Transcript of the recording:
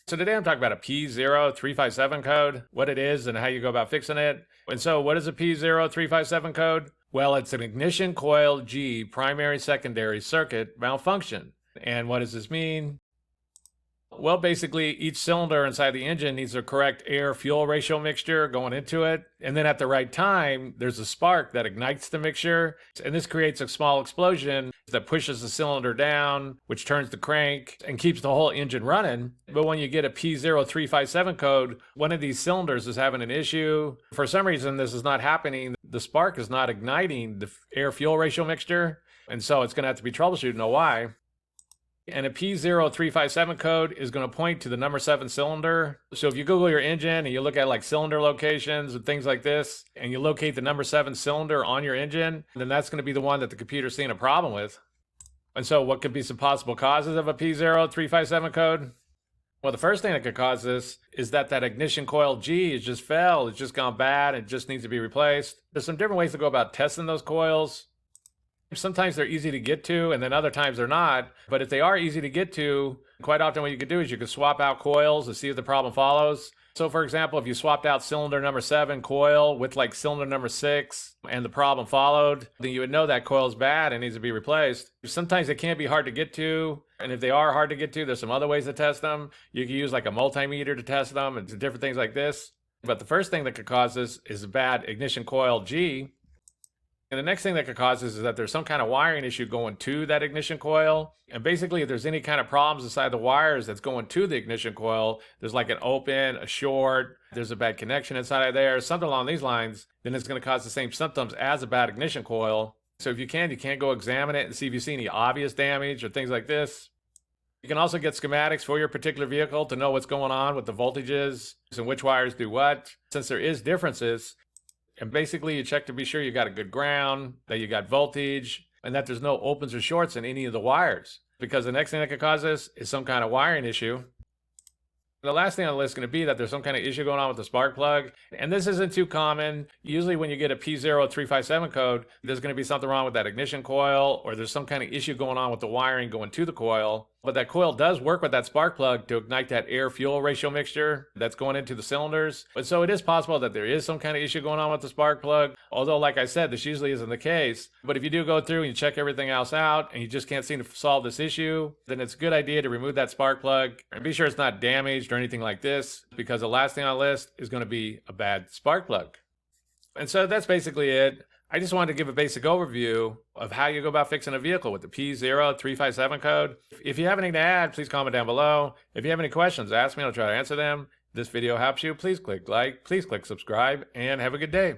So today I'm talking about a P0357 code, what it is and how you go about fixing it. And so what is a P0357 code? Well, it's an ignition coil G primary secondary circuit malfunction. And what does this mean? Well, basically, each cylinder inside the engine needs the correct air-fuel ratio mixture going into it. And then at the right time, there's a spark that ignites the mixture. And this creates a small explosion that pushes the cylinder down, which turns the crank and keeps the whole engine running. But when you get a P0357 code, one of these cylinders is having an issue. For some reason, this is not happening. The spark is not igniting the air-fuel ratio mixture. And so it's going to have to be troubleshooted. Know why? And a P0357 code is going to point to the number 7 cylinder. So if you Google your engine and you look at like cylinder locations and things like this, and you locate the number 7 cylinder on your engine, then that's going to be the one that the computer's seeing a problem with. And so what could be some possible causes of a P0357 code? Well, the first thing that could cause this is that ignition coil G is just failed. It's just gone bad. It just needs to be replaced. There's some different ways to go about testing those coils. Sometimes they're easy to get to, and then other times they're not. But if they are easy to get to, quite often what you could do is you could swap out coils to see if the problem follows. So for example, if you swapped out cylinder number 7 coil with like cylinder number 6 and the problem followed, then you would know that coil is bad and needs to be replaced. Sometimes they can be hard to get to. And if they are hard to get to, there's some other ways to test them. You can use like a multimeter to test them and different things like this. But the first thing that could cause this is a bad ignition coil G. And the next thing that could cause this is that there's some kind of wiring issue going to that ignition coil. And basically, if there's any kind of problems inside the wires that's going to the ignition coil, there's like an open, a short, there's a bad connection inside of there, something along these lines, then it's going to cause the same symptoms as a bad ignition coil. So if you can go examine it and see if you see any obvious damage or things like this. You can also get schematics for your particular vehicle to know what's going on with the voltages and which wires do what. Since there is differences, and basically you check to be sure you got a good ground, that you got voltage, and that there's no opens or shorts in any of the wires. Because the next thing that could cause this is some kind of wiring issue. The last thing on the list is going to be that there's some kind of issue going on with the spark plug. And this isn't too common. Usually when you get a P0357 code, there's going to be something wrong with that ignition coil, or there's some kind of issue going on with the wiring going to the coil. But that coil does work with that spark plug to ignite that air-fuel ratio mixture that's going into the cylinders. But so it is possible that there is some kind of issue going on with the spark plug. Although, like I said, this usually isn't the case. But if you do go through and you check everything else out and you just can't seem to solve this issue, then it's a good idea to remove that spark plug and be sure it's not damaged or anything like this, because the last thing on the list is going to be a bad spark plug. And so that's basically it. I just wanted to give a basic overview of how you go about fixing a vehicle with the P0357 code. If you have anything to add, please comment down below. If you have any questions, ask me. I'll try to answer them. If this video helps you, please click like, please click subscribe, and have a good day.